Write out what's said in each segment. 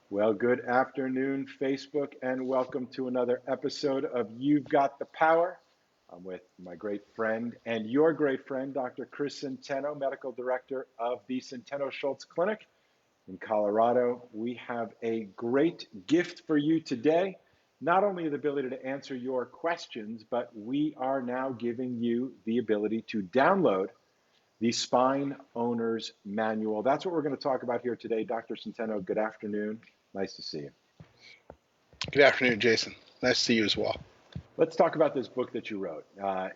Well, good afternoon, Facebook, and welcome to another episode of You've Got the Power. I'm with my great friend and your great friend, Dr. Chris Centeno, Medical Director of the Centeno Schultz Clinic in Colorado. We have a great gift for you today. Not only the ability to answer your questions, but we are now giving you the ability to download the Spine Owner's Manual. That's what we're going to talk about here today. Dr. Centeno, good afternoon. Nice to see you. Good afternoon, Jason. Nice to see you as well. Let's talk about this book that you wrote.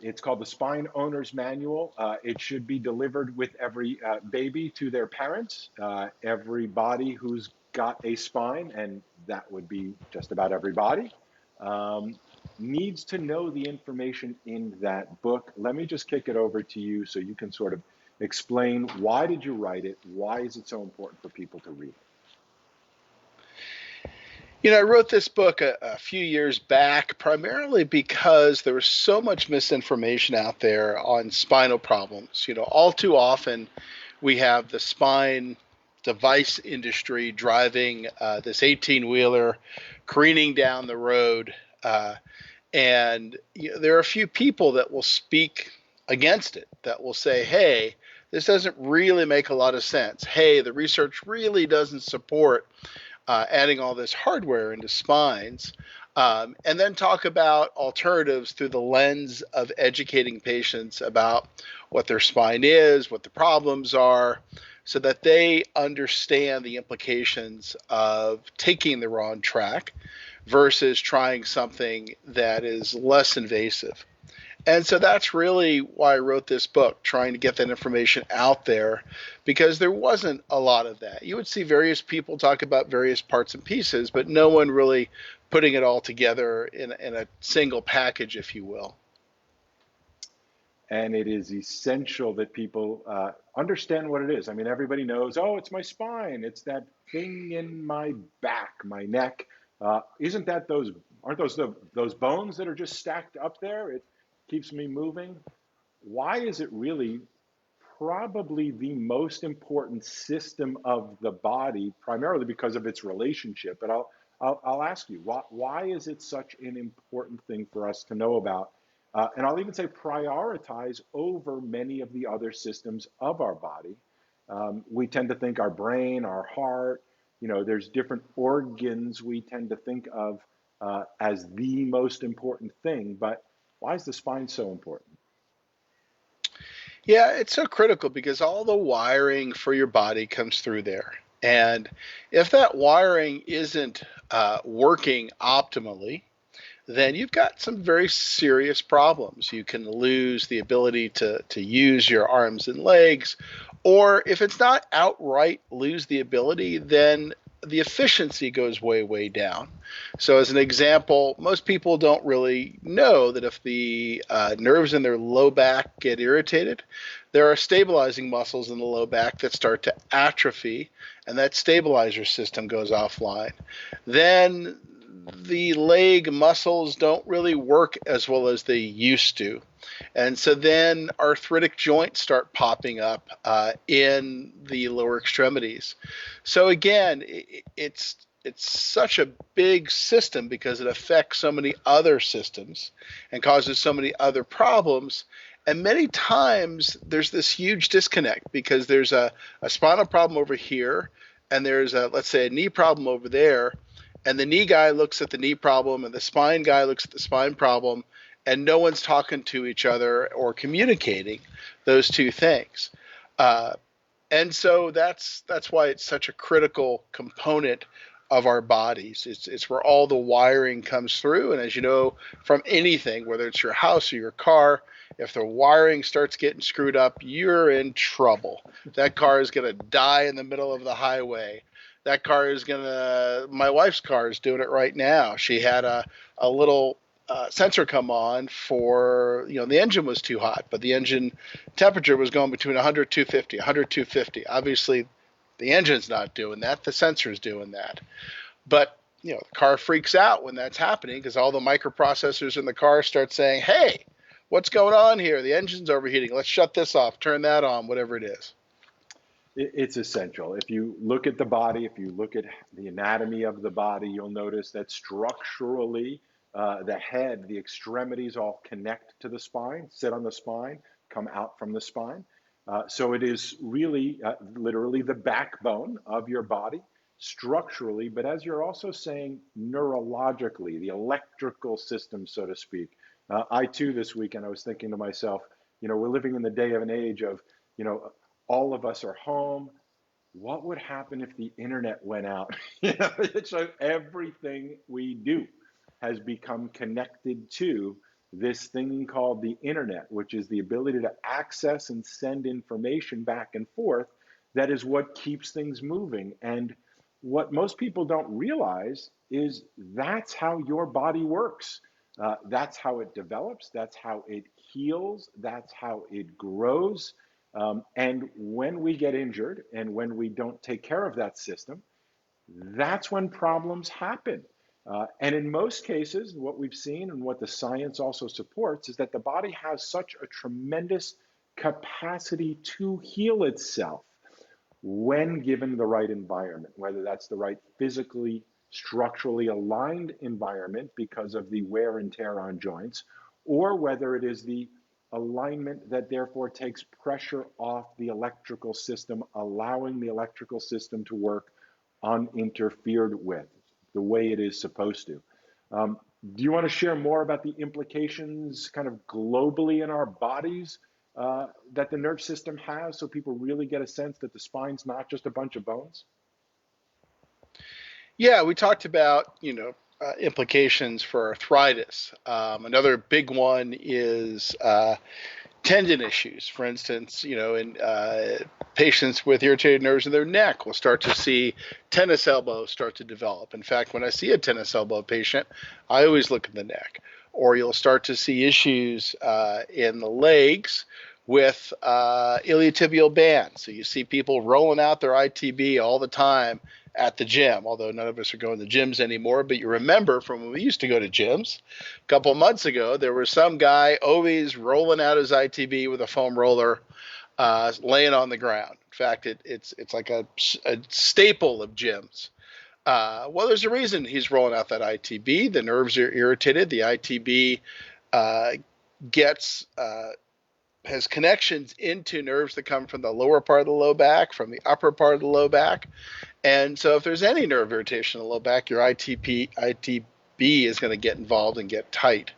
It's called The Spine Owner's Manual. It should be delivered with every baby to their parents. Everybody who's got a spine, and that would be just about everybody, needs to know the information in that book. Let me just kick it over to you so you can sort of explain, why did you write it? Why is it so important for people to read it? I wrote this book a few years back primarily because there was so much misinformation out there on spinal problems. All too often we have the spine device industry driving this 18-wheeler, careening down the road. And there are a few people that will speak against it, that will say, hey, this doesn't really make a lot of sense. Hey, the research really doesn't support adding all this hardware into spines, and then talk about alternatives through the lens of educating patients about what their spine is, what the problems are, so that they understand the implications of taking the wrong track versus trying something that is less invasive. And so that's really why I wrote this book, trying to get that information out there, because there wasn't a lot of that. You would see various people talk about various parts and pieces, but no one really putting it all together in a single package, if you will. And it is essential that people understand what it is. I mean, everybody knows, oh, it's my spine. It's that thing in my back, my neck. Isn't that aren't those bones that are just stacked up there? It keeps me moving. Why is it really probably the most important system of the body, primarily because of its relationship? But I'll ask you, why is it such an important thing for us to know about? And I'll even say prioritize over many of the other systems of our body. We tend to think our brain, our heart, there's different organs we tend to think of as the most important thing. But why is the spine so important? Yeah, it's so critical because all the wiring for your body comes through there. And if that wiring isn't working optimally, then you've got some very serious problems. You can lose the ability to use your arms and legs, or if it's not outright lose the ability, then the efficiency goes way, way down. So, as an example, most people don't really know that if the nerves in their low back get irritated, there are stabilizing muscles in the low back that start to atrophy, and that stabilizer system goes offline. Then the leg muscles don't really work as well as they used to. And so then arthritic joints start popping up in the lower extremities. So again, it's such a big system because it affects so many other systems and causes so many other problems. And many times there's this huge disconnect because there's a spinal problem over here and there's let's say a knee problem over there. And the knee guy looks at the knee problem and the spine guy looks at the spine problem, and no one's talking to each other or communicating those two things. And so that's why it's such a critical component of our bodies. It's where all the wiring comes through. And as you know, from anything, whether it's your house or your car, if the wiring starts getting screwed up, you're in trouble. That car is going to die in the middle of the highway. That car is my wife's car is doing it right now. She had a little sensor come on for, the engine was too hot, but the engine temperature was going between 100, 250, 100, 250. Obviously, the engine's not doing that. The sensor's doing that. But, the car freaks out when that's happening because all the microprocessors in the car start saying, hey, what's going on here? The engine's overheating. Let's shut this off, turn that on, whatever it is. It's essential. If you look at the body, if you look at the anatomy of the body, you'll notice that structurally, the head, the extremities all connect to the spine, sit on the spine, come out from the spine. So it is really literally the backbone of your body structurally, but as you're also saying, neurologically, the electrical system, so to speak. I too, this weekend, I was thinking to myself, we're living in the day of an age of, you know, all of us are home. What would happen if the internet went out? So everything we do has become connected to this thing called the internet, which is the ability to access and send information back and forth. That is what keeps things moving. And what most people don't realize is that's how your body works. That's how it develops. That's how it heals. That's how it grows. And when we get injured and when we don't take care of that system, that's when problems happen. And in most cases, what we've seen and what the science also supports is that the body has such a tremendous capacity to heal itself when given the right environment, whether that's the right physically, structurally aligned environment because of the wear and tear on joints, or whether it is the alignment that therefore takes pressure off the electrical system, allowing the electrical system to work uninterfered with the way it is supposed to. Um, do you want to share more about the implications kind of globally in our bodies that the nerve system has so people really get a sense that the spine's not just a bunch of bones? Yeah, we talked about, implications for arthritis. Another big one is tendon issues. For instance, in patients with irritated nerves in their neck will start to see tennis elbows start to develop. In fact, when I see a tennis elbow patient, I always look at the neck. Or you'll start to see issues in the legs with iliotibial bands. So you see people rolling out their ITB all the time at the gym, although none of us are going to gyms anymore. But you remember from when we used to go to gyms a couple of months ago, there was some guy always rolling out his ITB with a foam roller laying on the ground. In fact, it's like a staple of gyms. Well, there's a reason he's rolling out that ITB. The nerves are irritated. The ITB uh, gets has connections into nerves that come from the lower part of the low back, from the upper part of the low back. And so if there's any nerve irritation in the low back, your ITB is going to get involved and get tight.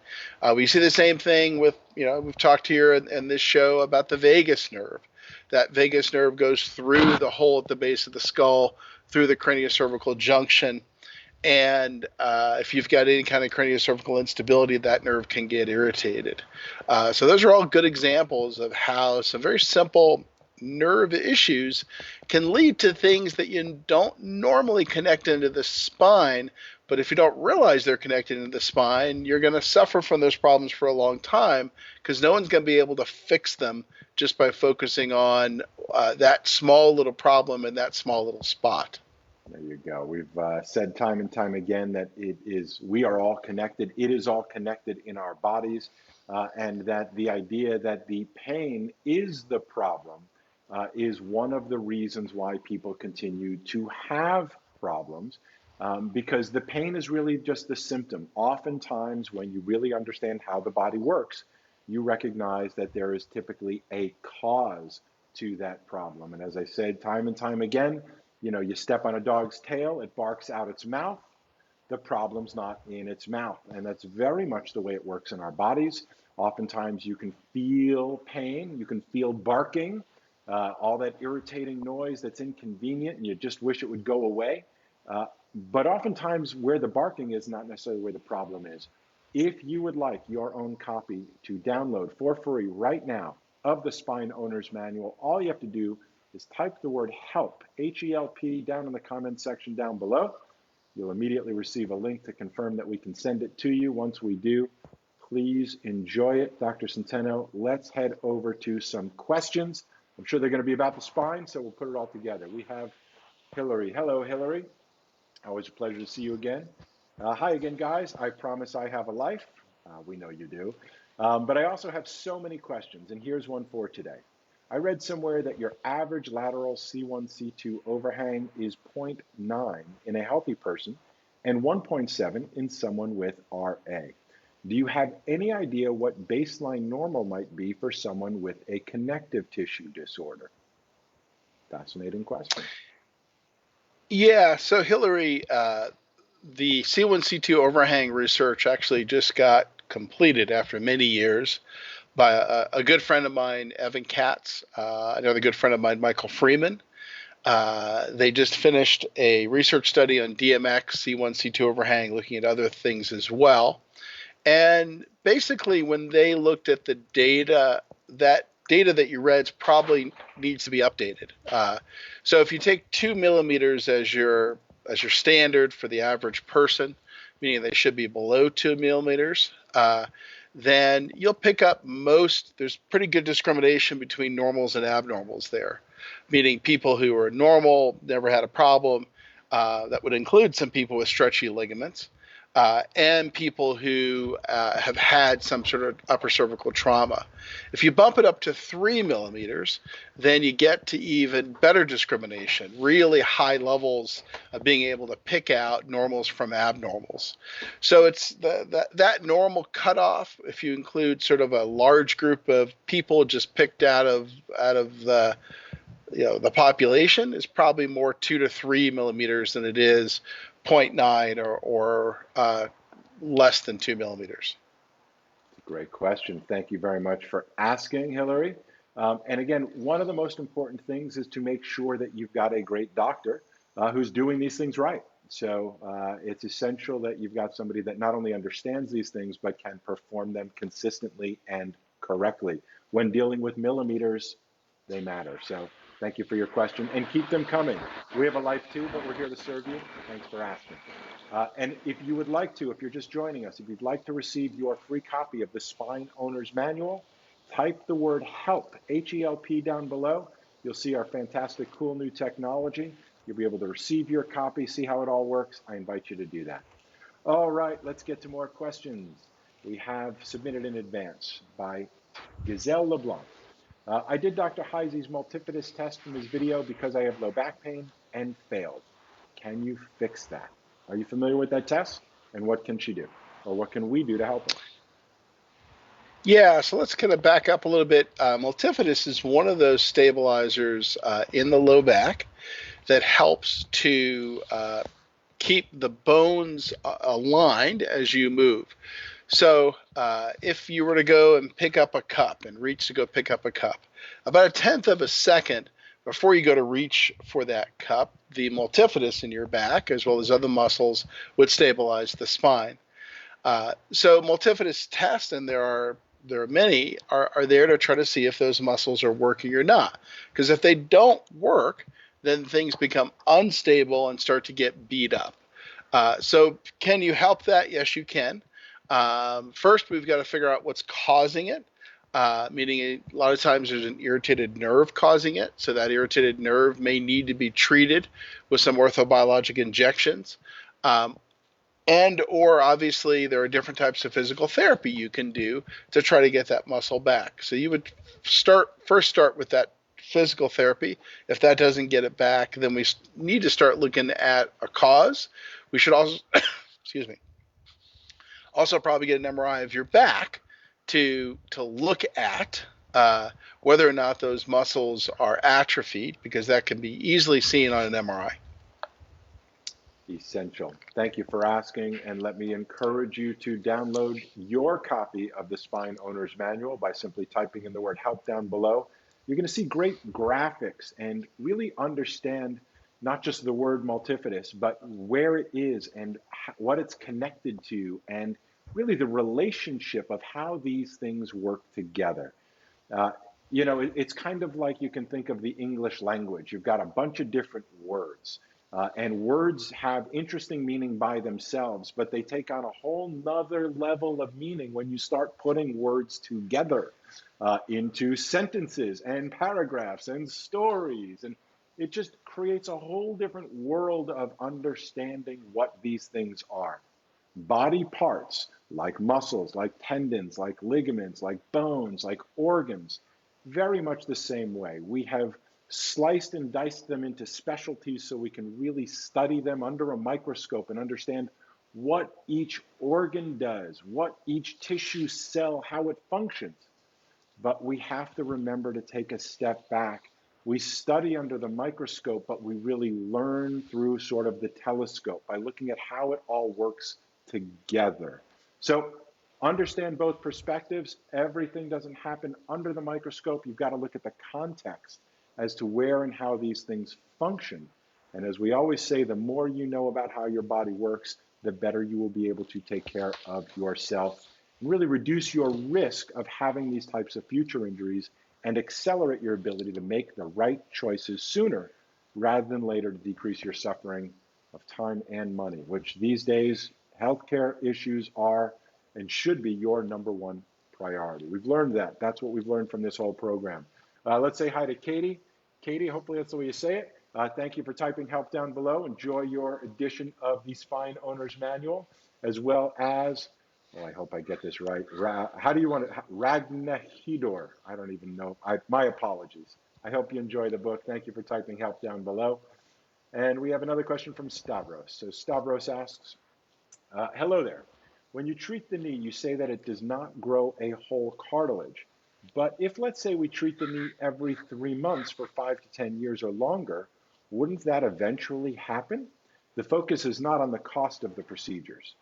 We see the same thing with, we've talked here in this show about the vagus nerve. That vagus nerve goes through the hole at the base of the skull, through the craniocervical junction. And if you've got any kind of craniocervical instability, that nerve can get irritated. So those are all good examples of how some very simple nerve issues can lead to things that you don't normally connect into the spine. But if you don't realize they're connected into the spine, you're going to suffer from those problems for a long time because no one's going to be able to fix them just by focusing on that small little problem in that small little spot. There you go. We've said time and time again that we are all connected. It is all connected in our bodies, and that the idea that the pain is the problem is one of the reasons why people continue to have problems, because the pain is really just the symptom. Oftentimes, when you really understand how the body works, you recognize that there is typically a cause to that problem. And as I said time and time again, you step on a dog's tail, it barks out its mouth. The problem's not in its mouth. And that's very much the way it works in our bodies. Oftentimes you can feel pain, you can feel barking, all that irritating noise that's inconvenient, and you just wish it would go away. But oftentimes where the barking is not necessarily where the problem is. If you would like your own copy to download for free right now of the Spine Owner's Manual, all you have to do is type the word HELP, H-E-L-P, down in the comments section down below. You'll immediately receive a link to confirm that we can send it to you. Once we do, please enjoy it. Dr. Centeno, let's head over to some questions. I'm sure they're going to be about the spine, so we'll put it all together. We have Hillary. Hello, Hillary. Always a pleasure to see you again. Hi again, guys. I promise I have a life. We know you do. But I also have so many questions, and here's one for today. I read somewhere that your average lateral C1, C2 overhang is zero point 0.9 in a healthy person and 1.7 in someone with RA. Do you have any idea what baseline normal might be for someone with a connective tissue disorder? Fascinating question. Yeah, so Hillary, the C1, C2 overhang research actually just got completed after many years by a good friend of mine, Evan Katz, another good friend of mine, Michael Freeman. They just finished a research study on DMX, C1, C2 overhang, looking at other things as well. And basically, when they looked at the data, that data that you read probably needs to be updated. So if you take 2 millimeters as your standard for the average person, meaning they should be below 2 millimeters, then you'll pick up there's pretty good discrimination between normals and abnormals there, meaning people who are normal, never had a problem. That would include some people with stretchy ligaments. And people who have had some sort of upper cervical trauma. If you bump it up to 3 millimeters, then you get to even better discrimination, really high levels of being able to pick out normals from abnormals. So it's that normal cutoff, if you include sort of a large group of people just picked out of the the population, is probably more 2 to 3 millimeters than it is 0.9 or less than 2 millimeters. Great question. Thank you very much for asking, Hillary. And again, one of the most important things is to make sure that you've got a great doctor who's doing these things right. So it's essential that you've got somebody that not only understands these things, but can perform them consistently and correctly. When dealing with millimeters, they matter. So thank you for your question, and keep them coming. We have a life too, but we're here to serve you. Thanks for asking. And if you would like to, if you're just joining us, if you'd like to receive your free copy of the Spine Owner's Manual, type the word HELP, H-E-L-P, down below. You'll see our fantastic, cool new technology. You'll be able to receive your copy, see how it all works. I invite you to do that. All right, let's get to more questions. We have submitted in advance by Gazelle LeBlanc. I did Dr. Heisey's multifidus test from his video because I have low back pain and failed. Can you fix that? Are you familiar with that test? And what can she do? Or what can we do to help her? Yeah, so let's kind of back up a little bit. Multifidus is one of those stabilizers in the low back that helps to keep the bones aligned as you move. So if you were to go and pick up a cup and reach to go pick up a cup, about a tenth of a second before you go to reach for that cup, the multifidus in your back, as well as other muscles, would stabilize the spine. So multifidus tests, and there are many, are there to try to see if those muscles are working or not. Because if they don't work, then things become unstable and start to get beat up. So can you help that? Yes, you can. First, we've got to figure out what's causing it, meaning a lot of times there's an irritated nerve causing it. So that irritated nerve may need to be treated with some orthobiologic injections. And or obviously there are different types of physical therapy you can do to try to get that muscle back. So you would first start with that physical therapy. If that doesn't get it back, then we need to start looking at a cause. We should also, excuse me, also probably get an MRI of your back to look at whether or not those muscles are atrophied, because that can be easily seen on an MRI. Essential. Thank you for asking, and let me encourage you to download your copy of the Spine Owner's Manual by simply typing in the word HELP down below. You're going to see great graphics and really understand not just the word multifidus, but where it is and what it's connected to, and really the relationship of how these things work together. It's kind of like you can think of the English language. You've got a bunch of different words. And words have interesting meaning by themselves, but they take on a whole nother level of meaning when you start putting words together into sentences and paragraphs and stories. And it just creates a whole different world of understanding what these things are. Body parts, like muscles, like tendons, like ligaments, like bones, like organs, very much the same way. We have sliced and diced them into specialties so we can really study them under a microscope and understand what each organ does, what each tissue cell, how it functions. But we have to remember to take a step back. We study under the microscope, but we really learn through sort of the telescope by looking at how it all works together. So understand both perspectives. Everything doesn't happen under the microscope. You've got to look at the context as to where and how these things function. And as we always say, the more you know about how your body works, the better you will be able to take care of yourself and really reduce your risk of having these types of future injuries and accelerate your ability to make the right choices sooner rather than later to decrease your suffering of time and money, which these days healthcare issues are and should be your number one priority. We've learned that. That's what we've learned from this whole program. Let's say hi to Katie. Katie, hopefully that's the way you say it. Thank you for typing help down below. Enjoy your edition of the Spine Owner's Manual, as well as, oh, I hope I get this right. How do you want it? Ragnahidor. I don't even know. My apologies. I hope you enjoy the book. Thank you for typing help down below. And we have another question from Stavros. So Stavros asks, hello there. When you treat the knee, you say that it does not grow a whole cartilage. But if, let's say, we treat the knee every 3 months for 5 to 10 years or longer, wouldn't that eventually happen? The focus is not on the cost of the procedures.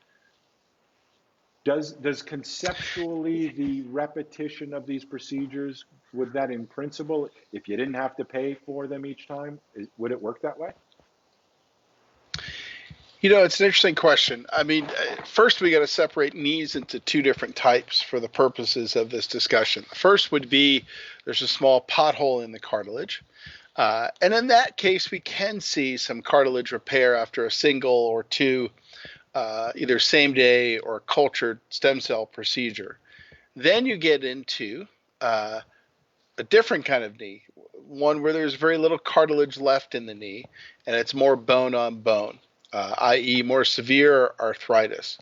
Does conceptually the repetition of these procedures, would that in principle, if you didn't have to pay for them each time, would it work that way? You know, it's an interesting question. I mean, first we got to separate knees into two different types for the purposes of this discussion. The first would be there's a small pothole in the cartilage. And in that case, we can see some cartilage repair after a single or two, either same day or cultured stem cell procedure. Then you get into a different kind of knee, one where there's very little cartilage left in the knee, and it's more bone on bone. I.e. more severe arthritis.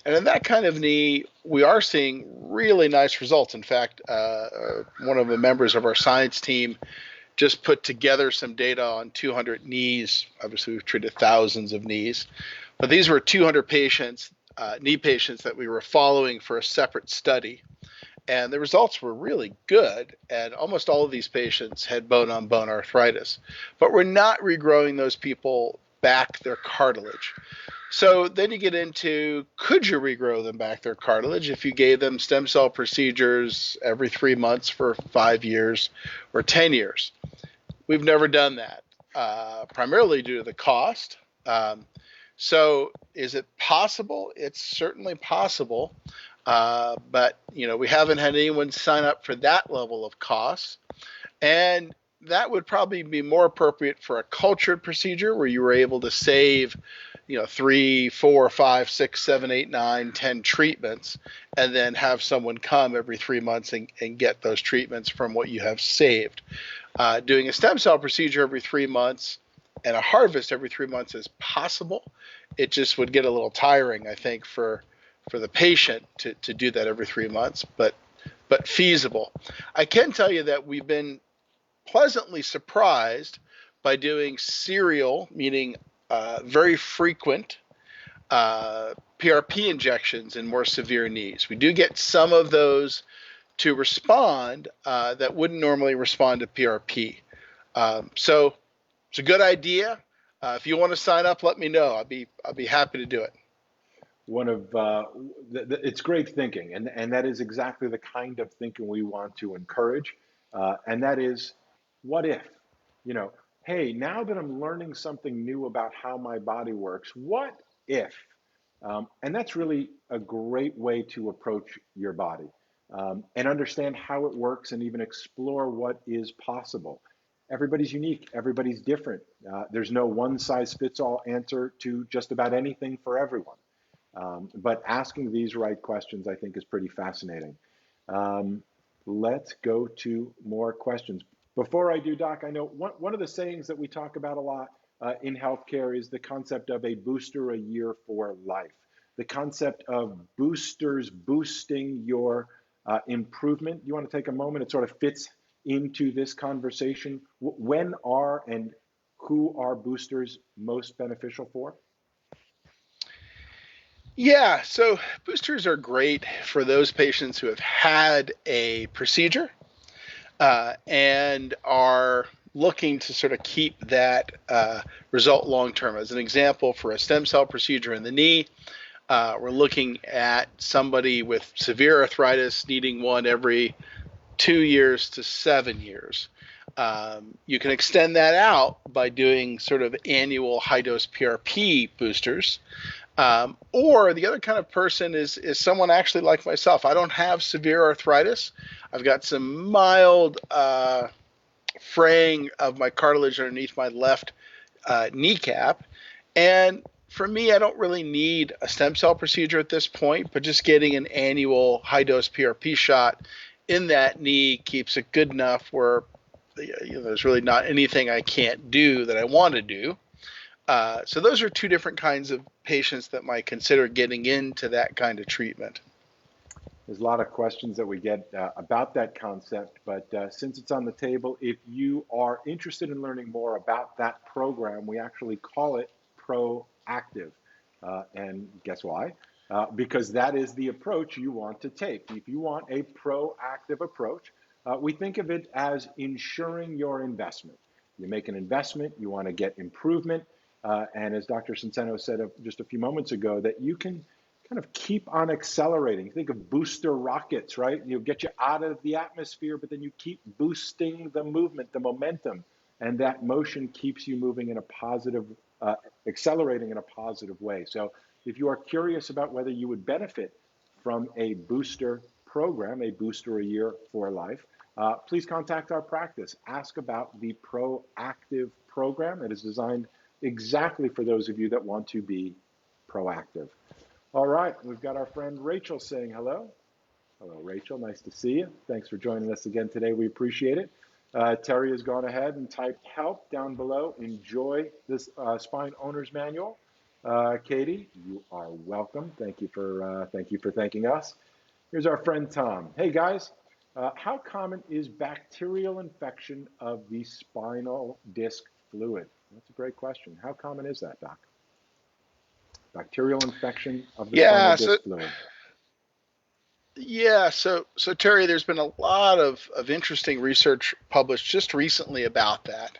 And in that kind of knee, we are seeing really nice results. In fact, one of the members of our science team just put together some data on 200 knees. Obviously, we've treated thousands of knees. But these were 200 patients, knee patients that we were following for a separate study. And the results were really good. And almost all of these patients had bone-on-bone arthritis. But we're not regrowing those people back their cartilage. So then you get into, could you regrow them back their cartilage if you gave them stem cell procedures every 3 months for 5 years or 10 years? We've never done that, primarily due to the cost. So is it possible? It's certainly possible. But, you know, we haven't had anyone sign up for that level of cost. And that would probably be more appropriate for a cultured procedure where you were able to save, 3, 4, 5, 6, 7, 8, 9, 10 treatments, and then have someone come every 3 months and get those treatments from what you have saved. Doing a stem cell procedure every 3 months and a harvest every 3 months is possible. It just would get a little tiring, I think, for the patient to do that every 3 months, but feasible. I can tell you that we've been pleasantly surprised by doing serial, meaning very frequent PRP injections in more severe knees. We do get some of those to respond that wouldn't normally respond to PRP. So it's a good idea. If you want to sign up, let me know. I'll be happy to do it. It's great thinking, and that is exactly the kind of thinking we want to encourage. And that is, what if, hey, now that I'm learning something new about how my body works, what if? And that's really a great way to approach your body and understand how it works and even explore what is possible. Everybody's unique, everybody's different. There's no one size fits all answer to just about anything for everyone. But asking these right questions, I think, is pretty fascinating. Let's go to more questions. Before I do, Doc, I know one of the sayings that we talk about a lot in healthcare is the concept of a booster a year for life. The concept of boosters boosting your improvement. You want to take a moment? It sort of fits into this conversation? When are and who are boosters most beneficial for? Yeah, so boosters are great for those patients who have had a procedure and are looking to sort of keep that result long term. As an example, for a stem cell procedure in the knee, we're looking at somebody with severe arthritis needing one every 2 years to 7 years. You can extend that out by doing sort of annual high dose PRP boosters. Or the other kind of person is someone actually like myself. I don't have severe arthritis. I've got some mild fraying of my cartilage underneath my left kneecap. And for me, I don't really need a stem cell procedure at this point, but just getting an annual high dose PRP shot in that knee keeps it good enough where there's really not anything I can't do that I want to do. So those are two different kinds of patients that might consider getting into that kind of treatment. There's a lot of questions that we get about that concept, but since it's on the table, if you are interested in learning more about that program, we actually call it proactive. And guess why? Because that is the approach you want to take. If you want a proactive approach, we think of it as insuring your investment. You make an investment, you want to get improvement, and as Dr. Centeno said just a few moments ago, that you can kind of keep on accelerating. Think of booster rockets, right? You get you out of the atmosphere, but then you keep boosting the movement, the momentum, and that motion keeps you moving in a positive, accelerating in a positive way. So if you are curious about whether you would benefit from a booster program, a booster a year for life, please contact our practice. Ask about the proactive program. It is designed exactly for those of you that want to be proactive. All right, we've got our friend Rachel saying hello. Hello, Rachel. Nice to see you. Thanks for joining us again today. We appreciate it. Terry has gone ahead and typed help down below. Enjoy this spine owner's manual. Katie, you are welcome. Thank you for thanking us. Here's our friend Tom. Hey guys, how common is bacterial infection of the spinal disc fluid? That's a great question. How common is that, Doc? Bacterial infection of the spinal disc fluid. Yeah, so Terry, there's been a lot of interesting research published just recently about that.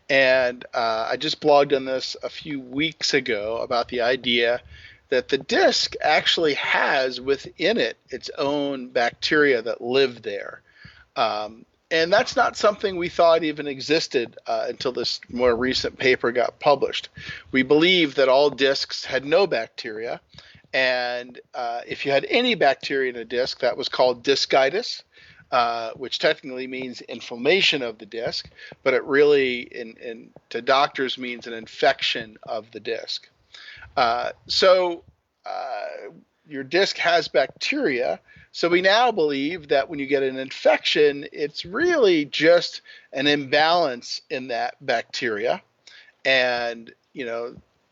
And I just blogged on this a few weeks ago about the idea that the disc actually has within it its own bacteria that live there. And that's not something we thought even existed until this more recent paper got published. We believed that all discs had no bacteria. And if you had any bacteria in a disc, that was called discitis, which technically means inflammation of the disc, but it really, to doctors, means an infection of the disc. So your disc has bacteria. So we now believe that when you get an infection, it's really just an imbalance in that bacteria. And,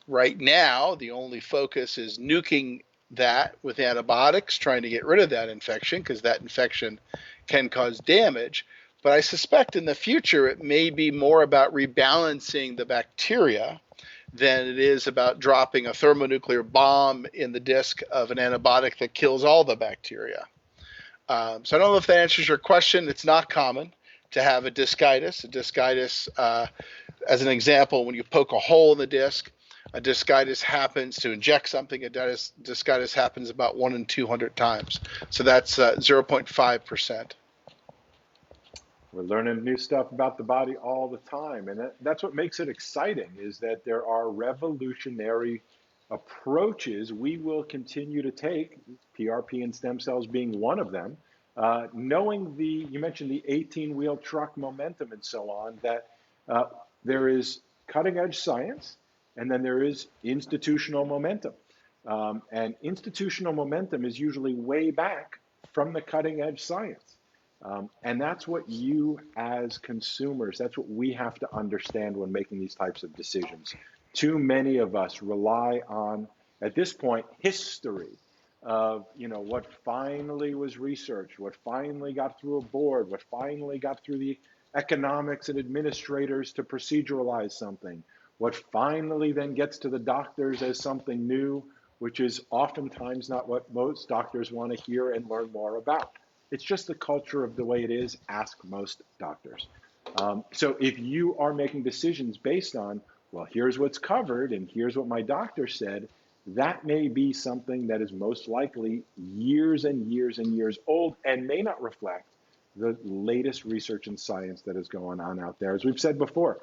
right now, the only focus is nuking that with antibiotics, trying to get rid of that infection, because that infection can cause damage. But I suspect in the future, it may be more about rebalancing the bacteria than it is about dropping a thermonuclear bomb in the disc of an antibiotic that kills all the bacteria. So I don't know if that answers your question. It's not common to have a discitis. A discitis, as an example, when you poke a hole in the disc, a discitis happens to inject something. A discitis happens about 1 in 200 times. So that's 0.5%. We're learning new stuff about the body all the time. And that's what makes it exciting, is that there are revolutionary approaches we will continue to take, PRP and stem cells being one of them, knowing you mentioned the 18-wheel truck momentum and so on, that there is cutting edge science, and then there is institutional momentum. And institutional momentum is usually way back from the cutting edge science. And that's what you as consumers, that's what we have to understand when making these types of decisions. Too many of us rely on, at this point, history of, what finally was researched, what finally got through a board, what finally got through the economics and administrators to proceduralize something, what finally then gets to the doctors as something new, which is oftentimes not what most doctors want to hear and learn more about. It's just the culture of the way it is. Ask most doctors. So if you are making decisions based on, well, here's what's covered and here's what my doctor said, that may be something that is most likely years and years and years old and may not reflect the latest research and science that is going on out there. As we've said before,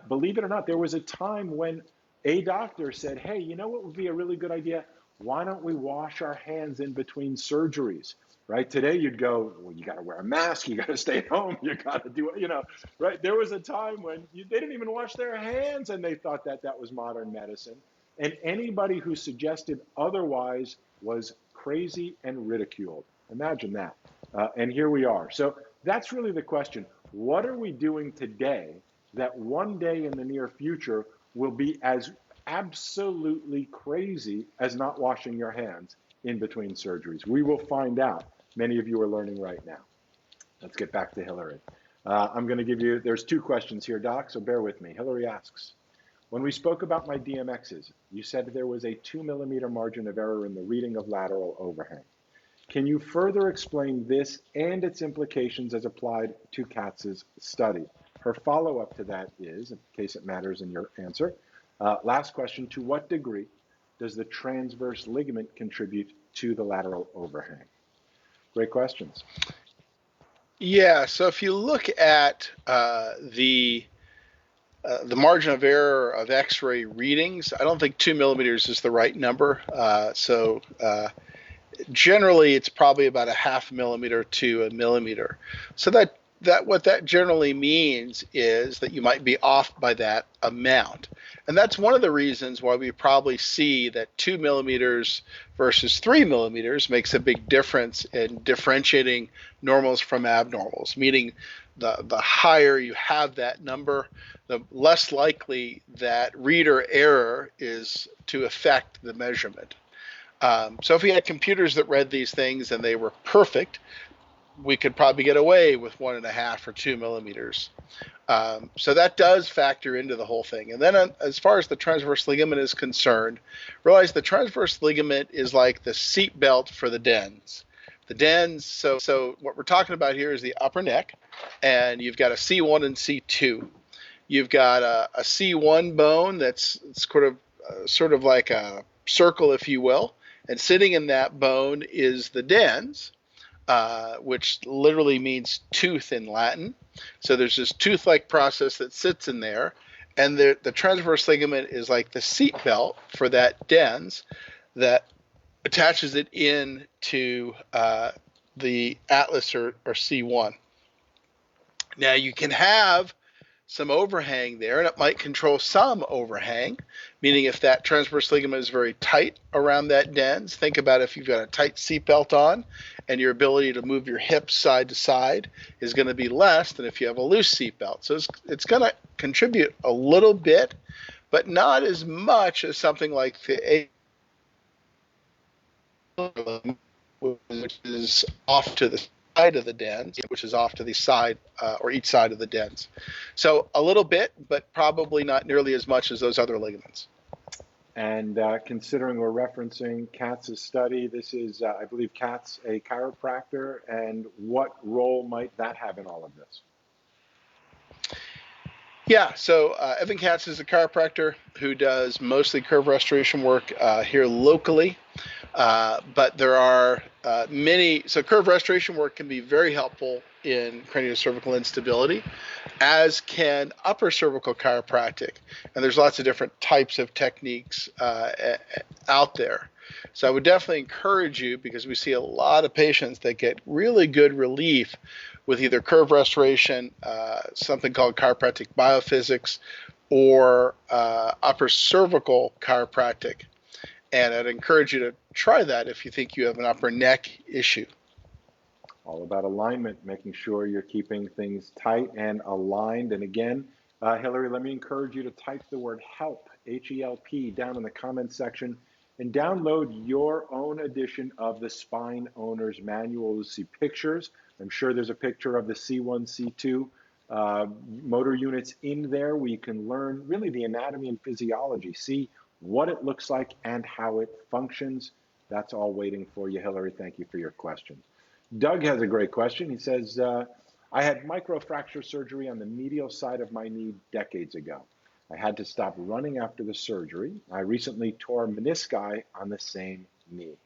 believe it or not, there was a time when a doctor said, hey, you know what would be a really good idea? Why don't we wash our hands in between surgeries? Right? Today you'd go, well, you got to wear a mask, you got to stay at home, you got to do, right? There was a time when they didn't even wash their hands and they thought that that was modern medicine. And anybody who suggested otherwise was crazy and ridiculed. Imagine that. And here we are. So that's really the question. What are we doing today that one day in the near future will be as absolutely crazy as not washing your hands in between surgeries? We will find out. Many of you are learning right now. Let's get back to Hillary. I'm going to give you, there's two questions here, Doc, so bear with me. Hillary asks, when we spoke about my DMXs, you said there was a 2 millimeter margin of error in the reading of lateral overhang. Can you further explain this and its implications as applied to Katz's study? Her follow-up to that is, in case it matters in your answer, last question, to what degree does the transverse ligament contribute to the lateral overhang? Great questions. Yeah, so if you look at the margin of error of X-ray readings, I don't think 2 millimeters is the right number. Generally, it's probably about a 0.5 millimeter to 1 millimeter. So that what that generally means is that you might be off by that amount. And that's one of the reasons why we probably see that 2 millimeters versus 3 millimeters makes a big difference in differentiating normals from abnormals, meaning the higher you have that number, the less likely that reader error is to affect the measurement. So if we had computers that read these things and they were perfect, we could probably get away with 1.5 or 2 millimeters. So that does factor into the whole thing. And then as far as the transverse ligament is concerned, realize the transverse ligament is like the seat belt for the dens. The dens, so what we're talking about here is the upper neck, and you've got a C1 and C2. You've got a C1 bone that's sort of like a circle, if you will, and sitting in that bone is the dens, which literally means tooth in Latin. So there's this tooth-like process that sits in there, and the transverse ligament is like the seat belt for that dens that attaches it in to the atlas or C1. Now you can have some overhang there, and it might control some overhang, meaning if that transverse ligament is very tight around that dens, think about if you've got a tight seatbelt on and your ability to move your hips side to side is going to be less than if you have a loose seatbelt. So it's going to contribute a little bit, but not as much as something like the A, which is off to the side of the dens, which is off to the side or each side of the dens. So a little bit, but probably not nearly as much as those other ligaments. And considering we're referencing Katz's study, this is, I believe, Katz, a chiropractor, and what role might that have in all of this? Yeah, so Evan Katz is a chiropractor who does mostly curve restoration work here locally. But there are many, so curve restoration work can be very helpful in craniocervical instability, as can upper cervical chiropractic. And there's lots of different types of techniques out there. So I would definitely encourage you, because we see a lot of patients that get really good relief with either curve restoration, something called chiropractic biophysics, or upper cervical chiropractic. And I'd encourage you to try that if you think you have an upper neck issue. All about alignment, making sure you're keeping things tight and aligned. And again, Hillary, let me encourage you to type the word HELP, H-E-L-P, down in the comments section. and download your own edition of the Spine Owner's Manual to see pictures. I'm sure there's a picture of the C1, C2 motor units in there where you can learn really the anatomy and physiology, see what it looks like and how it functions. That's all waiting for you, Hillary. Thank you for your questions. Doug has a great question. He says, I had microfracture surgery on the medial side of my knee decades ago. I had to stop running after the surgery. I recently tore menisci on the same knee.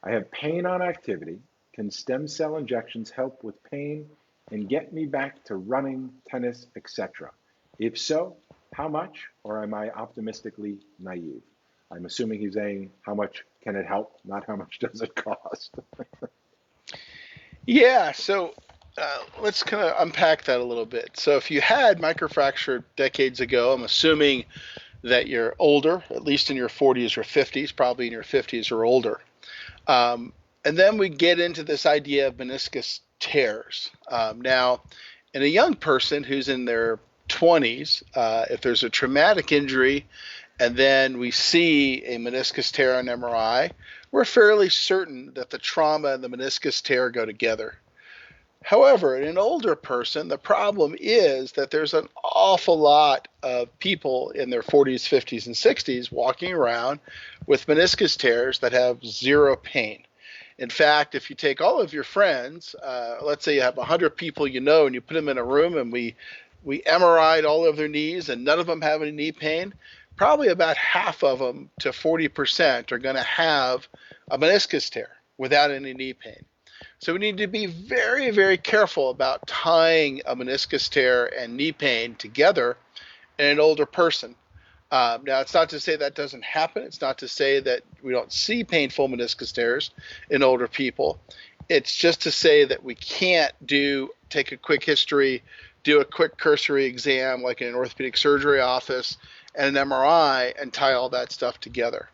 I have pain on activity. Can stem cell injections help with pain and get me back to running, tennis, etc.? If so, how much, or am I optimistically naive? I'm assuming he's saying how much can it help, not how much does it cost. Yeah, so let's kind of unpack that a little bit. So if you had microfracture decades ago, I'm assuming that you're older, at least in your 40s or 50s, probably in your 50s or older. And then we get into this idea of meniscus tears. Now, in a young person who's in their 20s, if there's a traumatic injury and then we see a meniscus tear on MRI, we're fairly certain that the trauma and the meniscus tear go together. However, in an older person, the problem is that there's an awful lot of people in their 40s, 50s, and 60s walking around with meniscus tears that have zero pain. In fact, if you take all of your friends, let's say you have 100 people you know, and you put them in a room and we MRI'd all of their knees and none of them have any knee pain, probably about half of them to 40% are going to have a meniscus tear without any knee pain. So we need to be very, very careful about tying a meniscus tear and knee pain together in an older person. Now, it's not to say that doesn't happen. It's not to say that we don't see painful meniscus tears in older people. It's just to say that we can't take a quick history, do a quick cursory exam like in an orthopedic surgery office and an MRI and tie all that stuff together.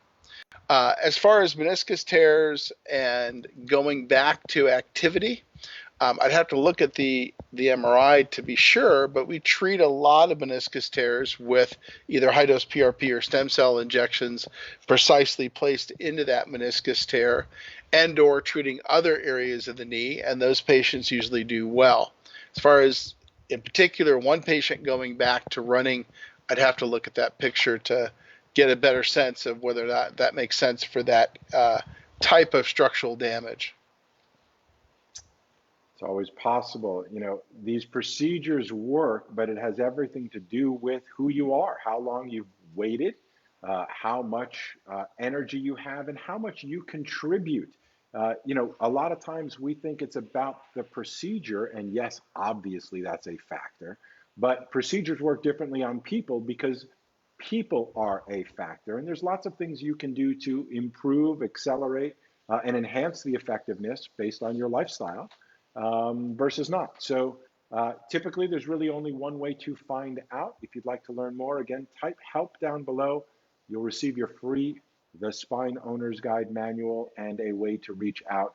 As far as meniscus tears and going back to activity, I'd have to look at the MRI to be sure, but we treat a lot of meniscus tears with either high-dose PRP or stem cell injections precisely placed into that meniscus tear and or treating other areas of the knee, and those patients usually do well. As far as, in particular, one patient going back to running, I'd have to look at that picture to get a better sense of whether that makes sense for that type of structural damage. It's always possible. You know, these procedures work, but it has everything to do with who you are, how long you've waited, how much energy you have, and how much you contribute. You know, a lot of times we think it's about the procedure, and yes, obviously that's a factor, but procedures work differently on people because people are a factor. And there's lots of things you can do to improve, accelerate, and enhance the effectiveness based on your lifestyle versus not. So typically there's really only one way to find out. If you'd like to learn more, again, type help down below. You'll receive your free The Spine Owner's Guide manual and a way to reach out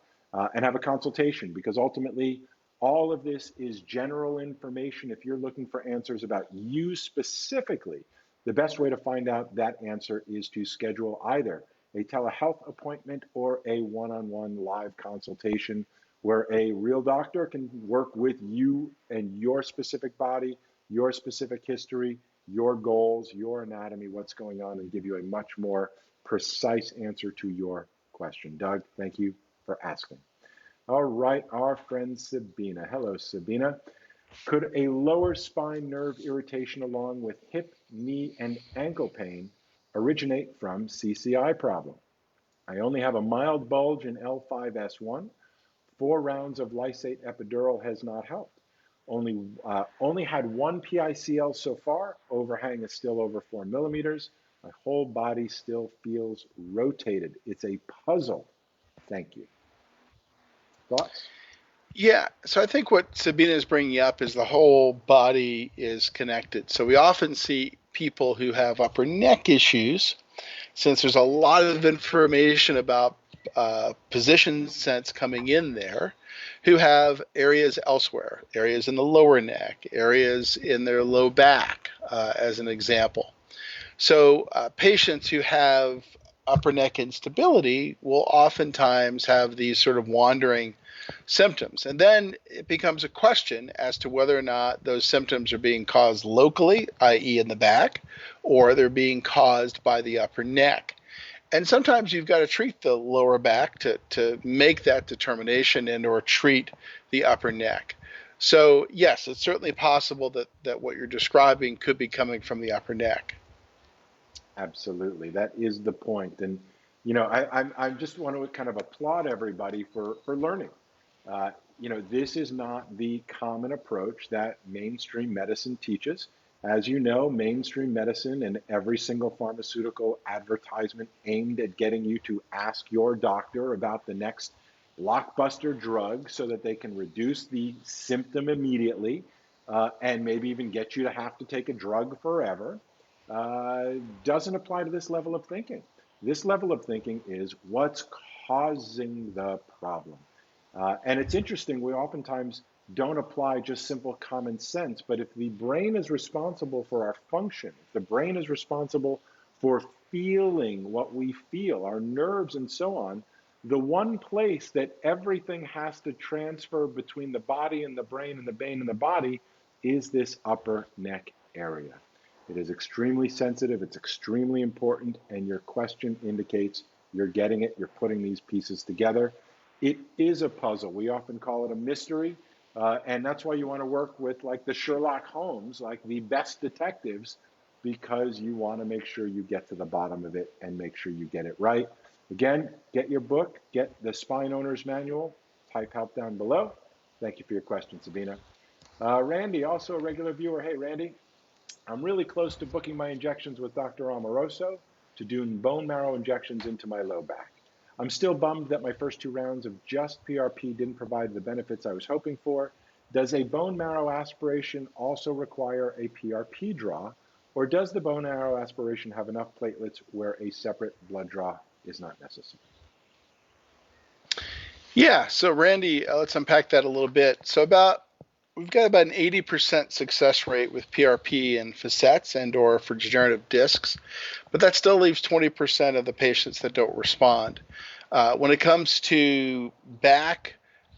and have a consultation, because ultimately all of this is general information. If you're looking for answers about you specifically, the best way to find out that answer is to schedule either a telehealth appointment or a one-on-one live consultation where a real doctor can work with you and your specific body, your specific history, your goals, your anatomy, what's going on, and give you a much more precise answer to your question. Doug, thank you for asking. All right, our friend Sabina. Hello, Sabina. Could a lower spine nerve irritation along with hip, knee, and ankle pain originate from CCI problem? I only have a mild bulge in L5S1. 4 rounds of lysate epidural has not helped. Only had one PICL so far. Overhang is still over 4 millimeters. My whole body still feels rotated. It's a puzzle. Thank you. Thoughts? Yeah, so I think what Sabina is bringing up is the whole body is connected. So we often see people who have upper neck issues, since there's a lot of information about position sense coming in there, who have areas elsewhere, areas in the lower neck, areas in their low back, as an example. So patients who have upper neck instability will oftentimes have these sort of wandering symptoms. And then it becomes a question as to whether or not those symptoms are being caused locally, i.e., in the back, or they're being caused by the upper neck. And sometimes you've got to treat the lower back to make that determination and or treat the upper neck. So yes, it's certainly possible that what you're describing could be coming from the upper neck. Absolutely, that is the point. And I just want to kind of applaud everybody for learning. This is not the common approach that mainstream medicine teaches. As you know, mainstream medicine and every single pharmaceutical advertisement aimed at getting you to ask your doctor about the next blockbuster drug so that they can reduce the symptom immediately, and maybe even get you to have to take a drug forever, uh, doesn't apply to this level of thinking. This level of thinking is what's causing the problem. And it's interesting, we oftentimes don't apply just simple common sense, but if the brain is responsible for our function, if the brain is responsible for feeling what we feel, our nerves and so on, the one place that everything has to transfer between the body and the brain and the brain and the body is this upper neck area. It is extremely sensitive, it's extremely important, and your question indicates you're getting it, you're putting these pieces together. It is a puzzle. We often call it a mystery, and that's why you want to work with like the Sherlock Holmes, like the best detectives, because you want to make sure you get to the bottom of it and make sure you get it right. Again, get your book, get the Spine Owner's Manual, type help down below. Thank you for your question, Sabina. Randy, also a regular viewer. Hey, Randy, I'm really close to booking my injections with Dr. Amoroso to do bone marrow injections into my low back. I'm still bummed that my first 2 rounds of just PRP didn't provide the benefits I was hoping for. Does a bone marrow aspiration also require a PRP draw, or does the bone marrow aspiration have enough platelets where a separate blood draw is not necessary? Yeah, so Randy, let's unpack that a little bit. We've got about an 80% success rate with PRP and facets and or for degenerative discs, but that still leaves 20% of the patients that don't respond. When it comes to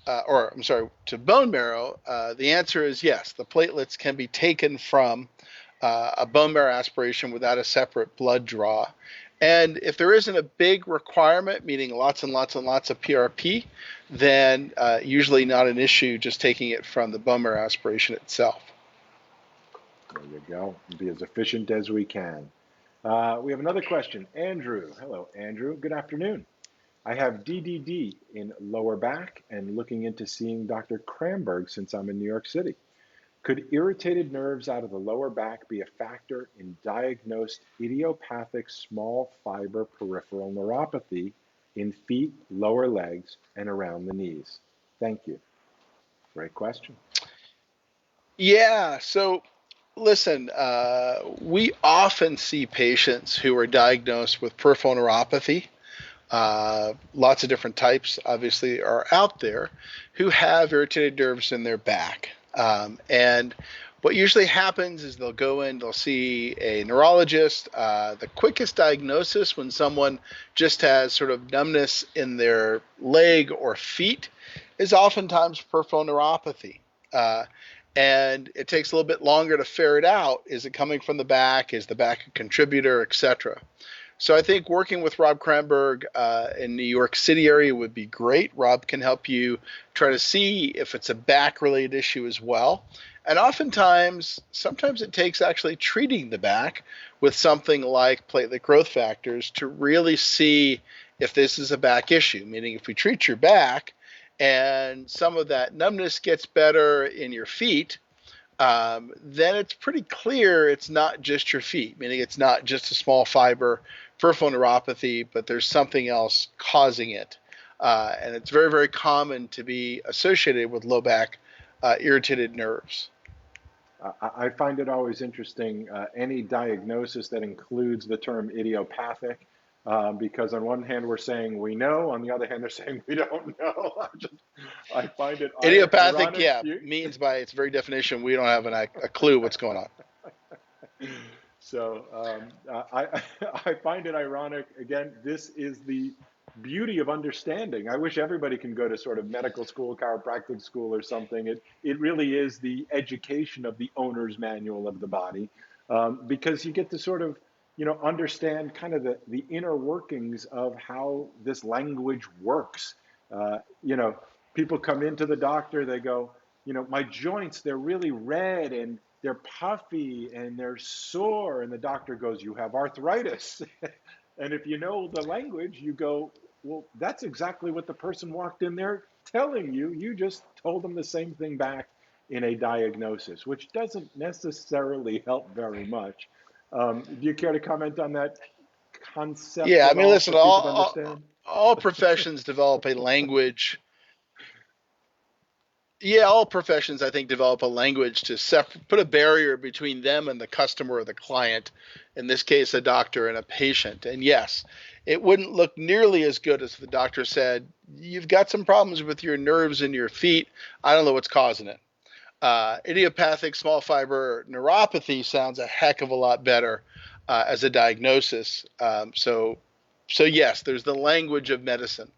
to bone marrow, the answer is yes. The platelets can be taken from a bone marrow aspiration without a separate blood draw. And if there isn't a big requirement, meaning lots and lots and lots of PRP, then usually not an issue just taking it from the bone marrow aspiration itself. There you go. Be as efficient as we can. We have another question. Andrew. Hello, Andrew. Good afternoon. I have DDD in lower back and looking into seeing Dr. Kramberg since I'm in New York City. Could irritated nerves out of the lower back be a factor in diagnosed idiopathic small fiber peripheral neuropathy in feet, lower legs, and around the knees? Thank you. Great question. Yeah, so listen, we often see patients who are diagnosed with peripheral neuropathy. Lots of different types, obviously, are out there who have irritated nerves in their back. And what usually happens is they'll go in, they'll see a neurologist. The quickest diagnosis when someone just has sort of numbness in their leg or feet is oftentimes peripheral neuropathy. And it takes a little bit longer to ferret out. Is it coming from the back? Is the back a contributor, etc.? So I think working with Rob Kramberg in New York City area would be great. Rob can help you try to see if it's a back-related issue as well. And sometimes it takes actually treating the back with something like platelet growth factors to really see if this is a back issue, meaning if we treat your back and some of that numbness gets better in your feet, then it's pretty clear it's not just your feet, meaning it's not just a small fiber peripheral neuropathy, but there's something else causing it. And it's very, very common to be associated with low back irritated nerves. I find it always interesting, any diagnosis that includes the term idiopathic, because on one hand we're saying we know, on the other hand they're saying we don't know. I find it Idiopathic, ironic. yeah, means by its very definition we don't have a clue what's going on. So I find it ironic. Again, this is the beauty of understanding. I wish everybody can go to sort of medical school, chiropractic school, or something. It really is the education of the owner's manual of the body, because you get to sort of understand kind of the inner workings of how this language works. Uh, you know, People come into the doctor, they go, my joints, they're really red and they're puffy and they're sore. And the doctor goes, you have arthritis. And if you know the language, you go, well, that's exactly what the person walked in there telling you. You just told them the same thing back in a diagnosis, which doesn't necessarily help very much. Do you care to comment on that concept Yeah, I at mean, all listen, for people to understand? all professions develop a language. Yeah, all professions, I think, develop a language to put a barrier between them and the customer or the client, in this case, a doctor and a patient. And yes, it wouldn't look nearly as good as if the doctor said, you've got some problems with your nerves in your feet. I don't know what's causing it. Idiopathic small fiber neuropathy sounds a heck of a lot better as a diagnosis. So yes, there's the language of medicine.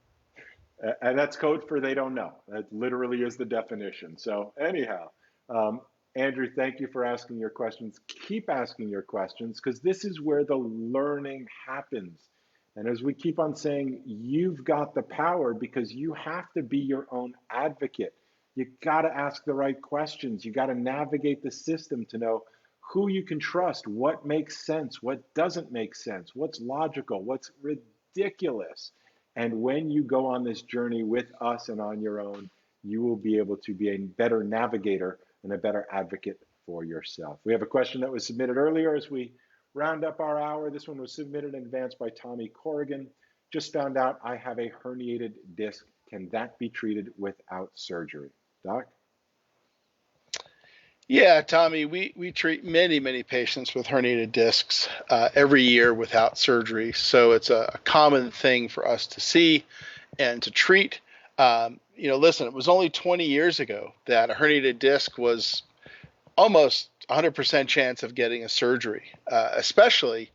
And that's code for they don't know. That literally is the definition. So, anyhow, um, Andrew, thank you for asking your questions. Keep asking your questions because this is where the learning happens. And as we keep on saying, you've got the power because you have to be your own advocate. You got to ask the right questions. You got to navigate the system to know who you can trust, what makes sense, what doesn't make sense, what's logical, what's ridiculous. And when you go on this journey with us and on your own, you will be able to be a better navigator and a better advocate for yourself. We have a question that was submitted earlier as we round up our hour. This one was submitted in advance by Tommy Corrigan. Just found out I have a herniated disc. Can that be treated without surgery? Doc? Yeah, Tommy, we treat many patients with herniated discs every year without surgery. So it's a common thing for us to see and to treat. Listen, it was only 20 years ago that a herniated disc was almost 100% chance of getting a surgery, especially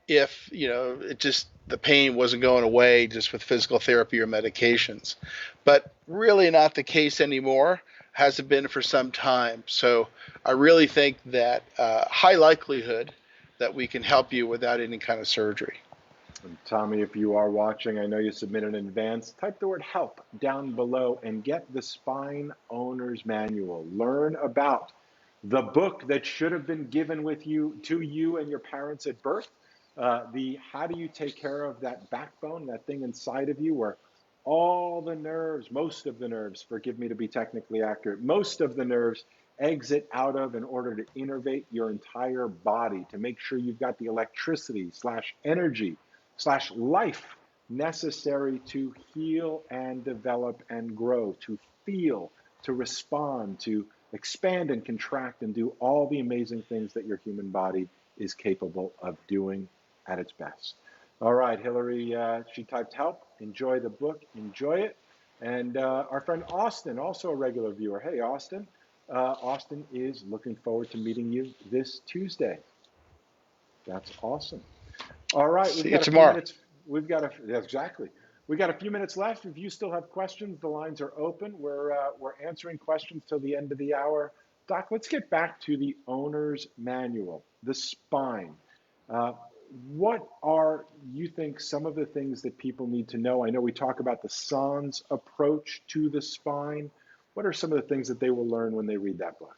if, the pain wasn't going away just with physical therapy or medications. But really not the case anymore. Hasn't been for some time. So I really think that high likelihood that we can help you without any kind of surgery. And Tommy, if you are watching, I know you submitted in advance, type the word help down below and get the Spine Owner's Manual. Learn about the book that should have been given with you to you and your parents at birth. The how do you take care of that backbone, that thing inside of you where all the nerves, most of the nerves, forgive me to be technically accurate, most of the nerves exit out of in order to innervate your entire body to make sure you've got the electricity slash energy slash life necessary to heal and develop and grow, to feel, to respond, to expand and contract and do all the amazing things that your human body is capable of doing at its best. All right, Hillary, she typed help. Enjoy the book, enjoy it. And our friend Austin, also a regular viewer. Hey, Austin. Austin is looking forward to meeting you this Tuesday. That's awesome. All right, we've See you got a few tomorrow. minutes. Yeah, exactly. We got a few minutes left. If you still have questions, the lines are open. We're answering questions till the end of the hour. Doc, let's get back to the owner's manual, the spine. Uh, what are you think some of the things that people need to know? I know we talk about the sans approach to the spine. What are some of the things that they will learn when they read that book?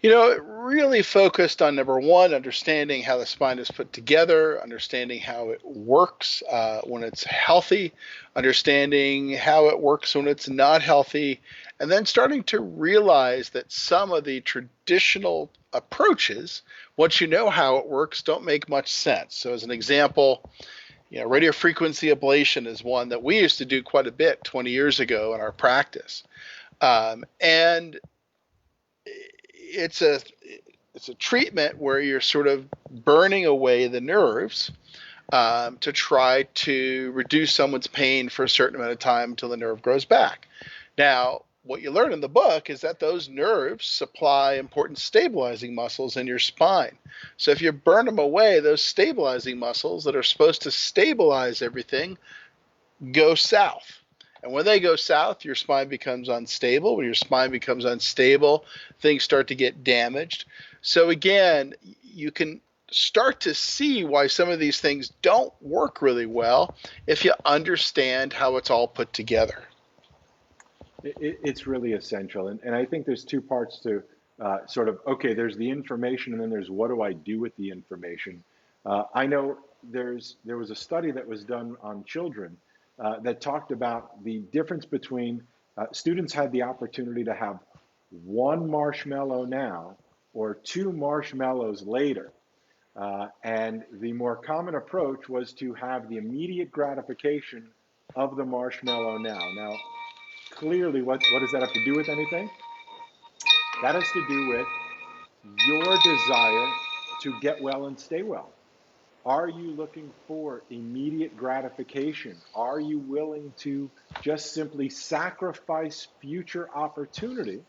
It really focused on number one, understanding how the spine is put together, understanding how it works when it's healthy, understanding how it works when it's not healthy, and then starting to realize that some of the traditional approaches, once you know how it works, don't make much sense. So, as an example, radiofrequency ablation is one that we used to do quite a bit 20 years ago in our practice. And it's a treatment where you're sort of burning away the nerves to try to reduce someone's pain for a certain amount of time until the nerve grows back. Now, what you learn in the book is that those nerves supply important stabilizing muscles in your spine. So if you burn them away, those stabilizing muscles that are supposed to stabilize everything go south. And when they go south, your spine becomes unstable. When your spine becomes unstable, things start to get damaged. So again, you can start to see why some of these things don't work really well if you understand how it's all put together. It's really essential. And I think there's two parts to sort of, okay, there's the information and then there's what do I do with the information? I know there was a study that was done on children that talked about the difference between students had the opportunity to have one marshmallow now or two marshmallows later. And the more common approach was to have the immediate gratification of the marshmallow now. Now, clearly, what does that have to do with anything? That has to do with your desire to get well and stay well. Are you looking for immediate gratification? Are you willing to just simply sacrifice future opportunity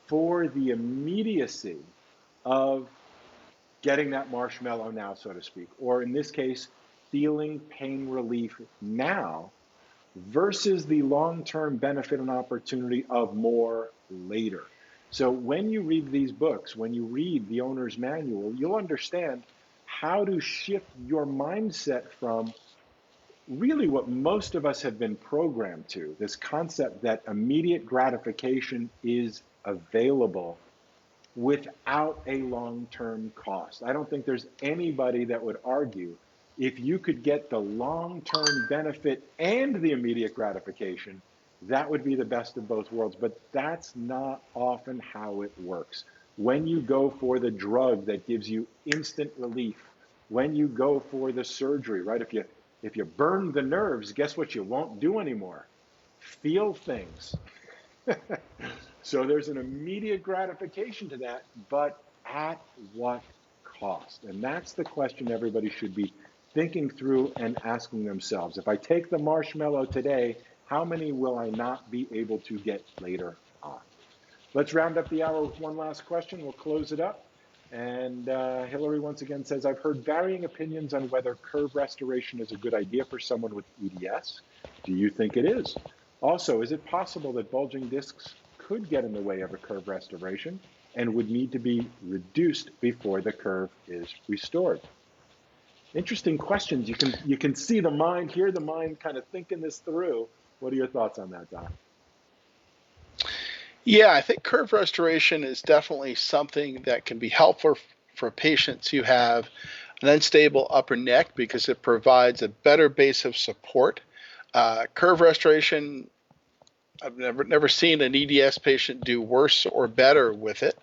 for the immediacy of getting that marshmallow now, so to speak? Or in this case, feeling pain relief now versus the long-term benefit and opportunity of more later. So when you read these books, when you read the owner's manual, you'll understand how to shift your mindset from really what most of us have been programmed to, this concept that immediate gratification is available without a long-term cost. I don't think there's anybody that would argue if you could get the long-term benefit and the immediate gratification, that would be the best of both worlds. But that's not often how it works. When you go for the drug that gives you instant relief, when you go for the surgery, right? If you burn the nerves, guess what you won't do anymore? Feel things. So there's an immediate gratification to that, but at what cost? And that's the question everybody should be thinking through and asking themselves. If I take the marshmallow today, how many will I not be able to get later on? Let's round up the hour with one last question. We'll close it up. And Hillary once again says, I've heard varying opinions on whether curve restoration is a good idea for someone with EDS. Do you think it is? Also, is it possible that bulging discs could get in the way of a curve restoration and would need to be reduced before the curve is restored? Interesting questions. You can see the mind, hear the mind kind of thinking this through. What are your thoughts on that, Doc? Yeah, I think curve restoration is definitely something that can be helpful for patients who have an unstable upper neck because it provides a better base of support. Curve restoration, I've never seen an EDS patient do worse or better with it.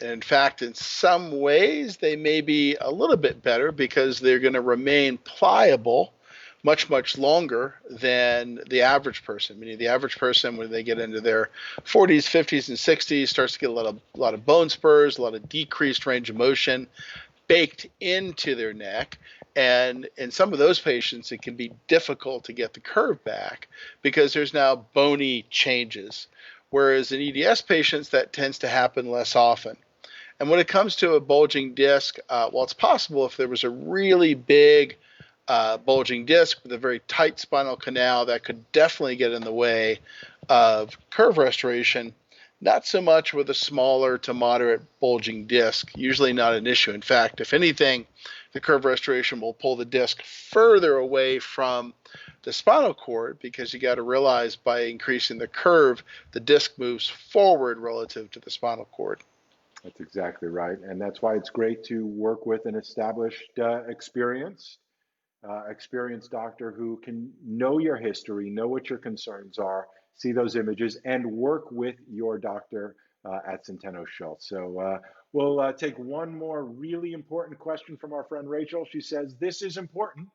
In fact, in some ways, they may be a little bit better because they're going to remain pliable much longer than the average person. Meaning the average person, when they get into their 40s, 50s, and 60s, starts to get a lot of bone spurs, a lot of decreased range of motion baked into their neck. And in some of those patients, it can be difficult to get the curve back because there's now bony changes. Whereas in EDS patients, that tends to happen less often. And when it comes to a bulging disc, well, it's possible if there was a really big bulging disc with a very tight spinal canal, that could definitely get in the way of curve restoration. Not so much with a smaller to moderate bulging disc, usually not an issue. In fact, if anything, the curve restoration will pull the disc further away from the spinal cord because you got to realize by increasing the curve, the disc moves forward relative to the spinal cord. That's exactly right. And that's why it's great to work with an established, experienced doctor who can know your history, know what your concerns are, see those images, and work with your doctor at Centeno Schultz. So we'll take one more really important question from our friend Rachel. She says, this is important.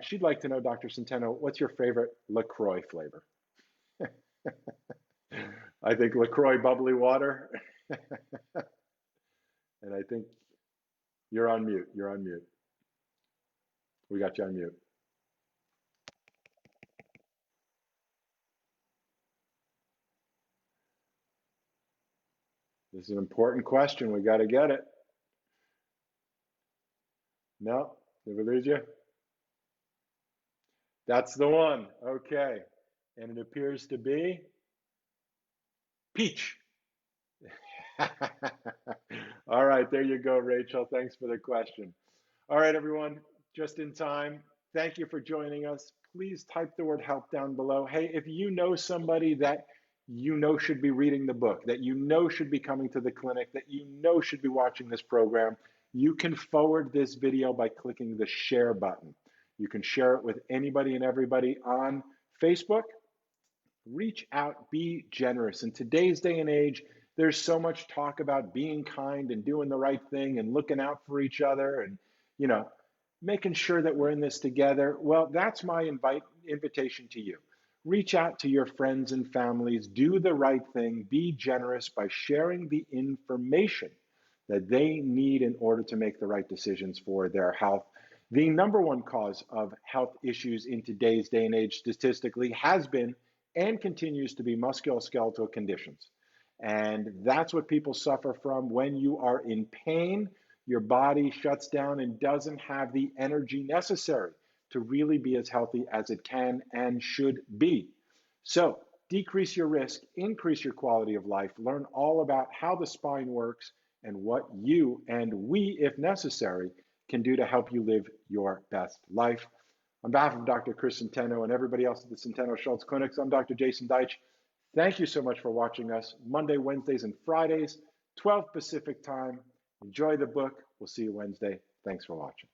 She'd like to know, Dr. Centeno, what's your favorite LaCroix flavor? I think LaCroix bubbly water. And I think you're on mute. You're on mute. We got you on mute. This is an important question. We got to get it. No, did we lose you? That's the one. Okay. And it appears to be peach. All right, there you go, Rachel. Thanks for the question. All right, everyone, just in time. Thank you for joining us. Please type the word help down below. Hey, if you know somebody that you know should be reading the book, that you know should be coming to the clinic, that you know should be watching this program, you can forward this video by clicking the share button. You can share it with anybody and everybody on Facebook. Reach out, be generous. In today's day and age, there's so much talk about being kind and doing the right thing and looking out for each other and, you know, making sure that we're in this together. Well, that's my invitation to you. Reach out to your friends and families, do the right thing, be generous by sharing the information that they need in order to make the right decisions for their health. The number one cause of health issues in today's day and age statistically has been and continues to be musculoskeletal conditions. And that's what people suffer from when you are in pain. Your body shuts down and doesn't have the energy necessary to really be as healthy as it can and should be. So decrease your risk, increase your quality of life, learn all about how the spine works and what you and we, if necessary, can do to help you live your best life. On behalf of Dr. Chris Centeno and everybody else at the Centeno Schultz Clinics, I'm Dr. Jason Deitch. Thank you so much for watching us Monday, Wednesdays, and Fridays, 12 Pacific time. Enjoy the book. We'll see you Wednesday. Thanks for watching.